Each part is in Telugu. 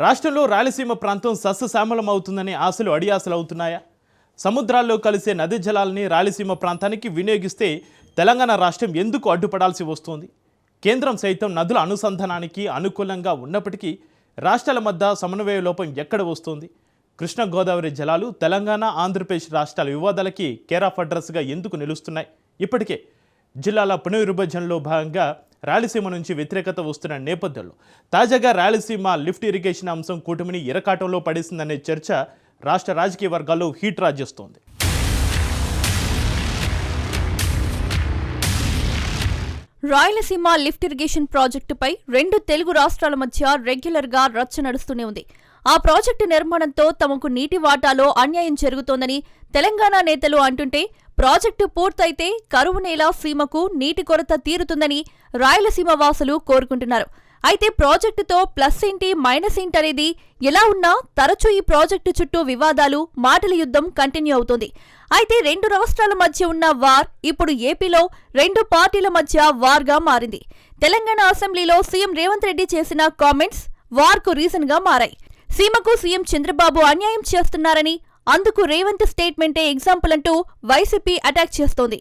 రాష్ట్రంలో రాయలసీమ ప్రాంతం సస్యశ్యామలం అవుతుందని ఆశలు అడియాసలు అవుతున్నాయా? సముద్రాల్లో కలిసే నదీ జలాలని రాయలసీమ ప్రాంతానికి వినియోగిస్తే తెలంగాణ రాష్ట్రం ఎందుకు అడ్డుపడాల్సి వస్తుంది? కేంద్రం సైతం నదుల అనుసంధానానికి అనుకూలంగా ఉన్నప్పటికీ రాష్ట్రాల మధ్య సమన్వయ లోపం ఎక్కడ వస్తుంది? కృష్ణా గోదావరి జలాలు తెలంగాణ ఆంధ్రప్రదేశ్ రాష్ట్రాల వివాదాలకి కేర్ ఆఫ్ అడ్రస్గా ఎందుకు నిలుస్తున్నాయి? ఇప్పటికే జిల్లాల పునర్విభజనలో భాగంగా రాయలసీమ నుంచి వ్యతిరేకత వస్తున్న నేపథ్యంలో తాజాగా రాయలసీమ లిఫ్ట్ ఇరిగేషన్ అంశం కూటమిని ఇరకాటంలో పడేసిందనే చర్చ రాష్ట్ర రాజకీయ వర్గాల్లో హీట్ రాజేస్తోంది. రాయలసీమ లిఫ్ట్ ఇరిగేషన్ ప్రాజెక్టుపై రెండు తెలుగు రాష్ట్రాల మధ్య రెగ్యులర్గా రచ్చ నడుస్తూనే ఉంది. ఆ ప్రాజెక్టు నిర్మాణంతో తమకు నీటి వాటాలో అన్యాయం జరుగుతోందని తెలంగాణ నేతలు అంటుంటే, ప్రాజెక్టు పూర్తయితే కరువు నేల సీమకు నీటి కొరత తీరుతుందని రాయలసీమ వాసులు కోరుకుంటున్నారు. అయితే ప్రాజెక్టుతో ప్లస్ ఏంటి మైనస్ ఏంటి అనేది ఎలా ఉన్నా తరచూ ఈ ప్రాజెక్టు చుట్టూ వివాదాలు, మాటల యుద్ధం కంటిన్యూ అవుతోంది. అయితే రెండు రాష్ట్రాల మధ్య ఉన్న వార్ ఇప్పుడు ఏపీలో రెండు పార్టీల మధ్య వార్గా మారింది. తెలంగాణ అసెంబ్లీలో సీఎం రేవంత్ రెడ్డి చేసిన కామెంట్స్ వార్కు రీజన్గా మారాయి. సీమకు సీఎం చంద్రబాబు అన్యాయం చేస్తున్నారని, అందుకు రేవంత్ స్టేట్మెంటే ఎగ్జాంపుల్ అంటూ వైసీపీ అటాక్ చేస్తోంది.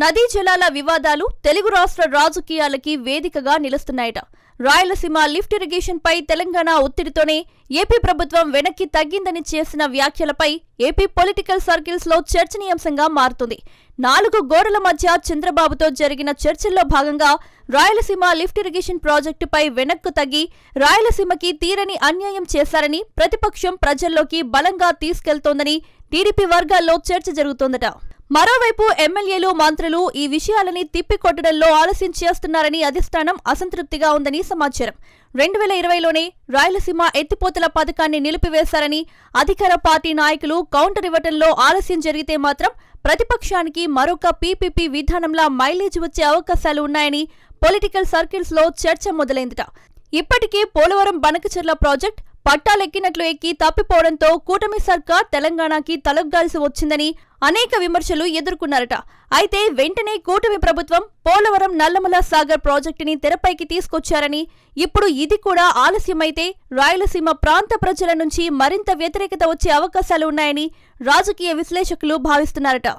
నదీ జలాల వివాదాలు తెలుగు రాష్ట్ర రాజకీయాలకి వేదికగా నిలుస్తున్నాయట. రాయలసీమ లిఫ్ట్ ఇరిగేషన్ పై తెలంగాణ ఒత్తిడితోనే ఏపీ ప్రభుత్వం వెనక్కి తగ్గిందని చేసిన వ్యాఖ్యలపై ఏపీ పొలిటికల్ సర్కిల్స్ లో చర్చనీయాంశంగా మారుతుంది. 4 గోడల మధ్య చంద్రబాబుతో జరిగిన చర్చల్లో భాగంగా రాయలసీమ లిఫ్ట్ ఇరిగేషన్ ప్రాజెక్టుపై వెనక్కు తగ్గి రాయలసీమకి తీరని అన్యాయం చేశారని ప్రతిపక్షం ప్రజల్లోకి బలంగా తీసుకెళ్తోందని టీడీపీ వర్గాల్లో చర్చ జరుగుతోందట. మరోవైపు ఎమ్మెల్యేలు, మంత్రులు ఈ విషయాలని తిప్పికొట్టడంలో ఆలస్యం చేస్తున్నారని అధిష్టానం అసంతృప్తిగా ఉందని సమాచారం. 2020లోనే రాయలసీమ ఎత్తిపోతల పథకాన్ని నిలిపివేశారని అధికార పార్టీ నాయకులు కౌంటర్ ఇవ్వటంలో ఆలస్యం జరిగితే మాత్రం ప్రతిపక్షానికి మరొక పీపీపీ విధానంలా మైలేజ్ వచ్చే అవకాశాలు ఉన్నాయని పొలిటికల్ సర్కిల్స్ లో చర్చ మొదలైందట. ఇప్పటికే పోలవరం బనకచెర్ల ప్రాజెక్ట్ పట్టాలెక్కినట్లు ఎక్కి తప్పిపోవడంతో కూటమి సర్కార్ తెలంగాణకి తలొగ్గాల్సి వచ్చిందని అనేక విమర్శలు ఎదుర్కొన్నారట. అయితే వెంటనే కూటమి ప్రభుత్వం పోలవరం నల్లమల సాగర్ ప్రాజెక్టుని తెరపైకి తీసుకొచ్చారని, ఇప్పుడు ఇది కూడా ఆలస్యమైతే రాయలసీమ ప్రాంత ప్రజల నుంచి మరింత వ్యతిరేకత వచ్చే అవకాశాలు ఉన్నాయని రాజకీయ విశ్లేషకులు భావిస్తున్నారట.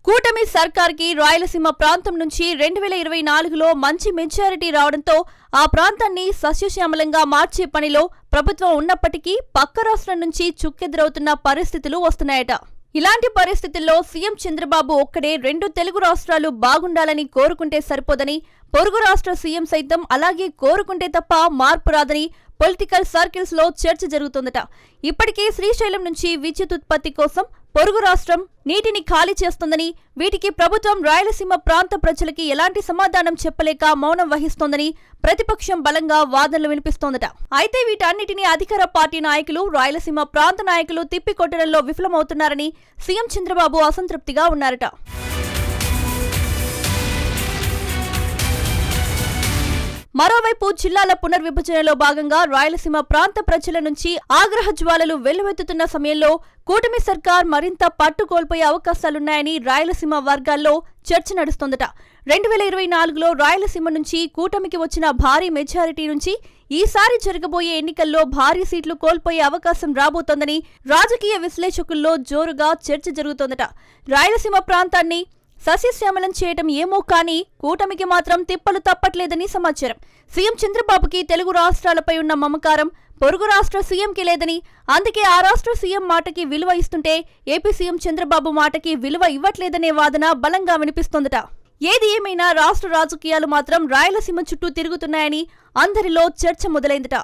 కూటమి సర్కార్కి రాయలసీమ ప్రాంతం నుంచి 2024లో మంచి మెజారిటీ రావడంతో ఆ ప్రాంతాన్ని సస్యశ్యామలంగా మార్చే పనిలో ప్రభుత్వం ఉన్నప్పటికీ పక్క రాష్ట్రం నుంచి చుక్కెదురవుతున్న పరిస్థితులు వస్తున్నాయట. ఇలాంటి పరిస్థితుల్లో సీఎం చంద్రబాబు ఒక్కడే రెండు తెలుగు రాష్ట్రాలు బాగుండాలని కోరుకుంటే సరిపోదని, పొరుగు రాష్ట్ర సీఎం సైతం అలాగే కోరుకుంటే తప్ప మార్పు రాదని పొలిటికల్ సర్కిల్స్ లో చర్చ జరుగుతోందట. ఇప్పటికే శ్రీశైలం నుంచి విద్యుత్ ఉత్పత్తి కోసం పొరుగు రాష్ట్రం నీటిని ఖాళీ చేస్తోందని, వీటికి ప్రభుత్వం రాయలసీమ ప్రాంత ప్రజలకి ఎలాంటి సమాధానం చెప్పలేక మౌనం వహిస్తోందని ప్రతిపక్షం బలంగా వాదనలు వినిపిస్తోందట. అయితే వీటన్నిటినీ అధికార పార్టీ నాయకులు, రాయలసీమ ప్రాంత నాయకులు తిప్పికొట్టడంలో విఫలమవుతున్నారని సీఎం చంద్రబాబు అసంతృప్తిగా ఉన్నారట. మరోవైపు జిల్లాల పునర్విభజనలో భాగంగా రాయలసీమ ప్రాంత ప్రజల నుంచి ఆగ్రహ జ్వాలలు వెల్లువెత్తుతున్న సమయంలో కూటమి సర్కార్ మరింత పట్టు కోల్పోయే అవకాశాలున్నాయని రాయలసీమ వర్గాల్లో చర్చ నడుస్తోందట. 2024లో రాయలసీమ నుంచి కూటమికి వచ్చిన భారీ మెజారిటీ నుంచి ఈసారి జరగబోయే ఎన్నికల్లో భారీ సీట్లు కోల్పోయే అవకాశం రాబోతోందని రాజకీయ విశ్లేషకుల్లో జోరుగా చర్చ జరుగుతోందట. రాయలసీమ ప్రాంతాన్ని సస్యశ్యామలం చేయటం ఏమో కానీ కూటమికి మాత్రం తిప్పలు తప్పట్లేదని సమాచారం. సీఎం చంద్రబాబుకి తెలుగు రాష్ట్రాలపై ఉన్న మమకారం పొరుగు రాష్ట్ర సీఎంకి లేదని, అందుకే ఆ రాష్ట్ర సీఎం మాటకి విలువ ఇస్తుంటే ఏపీ సీఎం చంద్రబాబు మాటకి విలువ ఇవ్వట్లేదనే వాదన బలంగా వినిపిస్తోందట. ఏది ఏమైనా రాష్ట్ర రాజకీయాలు మాత్రం రాయలసీమ చుట్టూ తిరుగుతున్నాయని అందరిలో చర్చ మొదలైందట.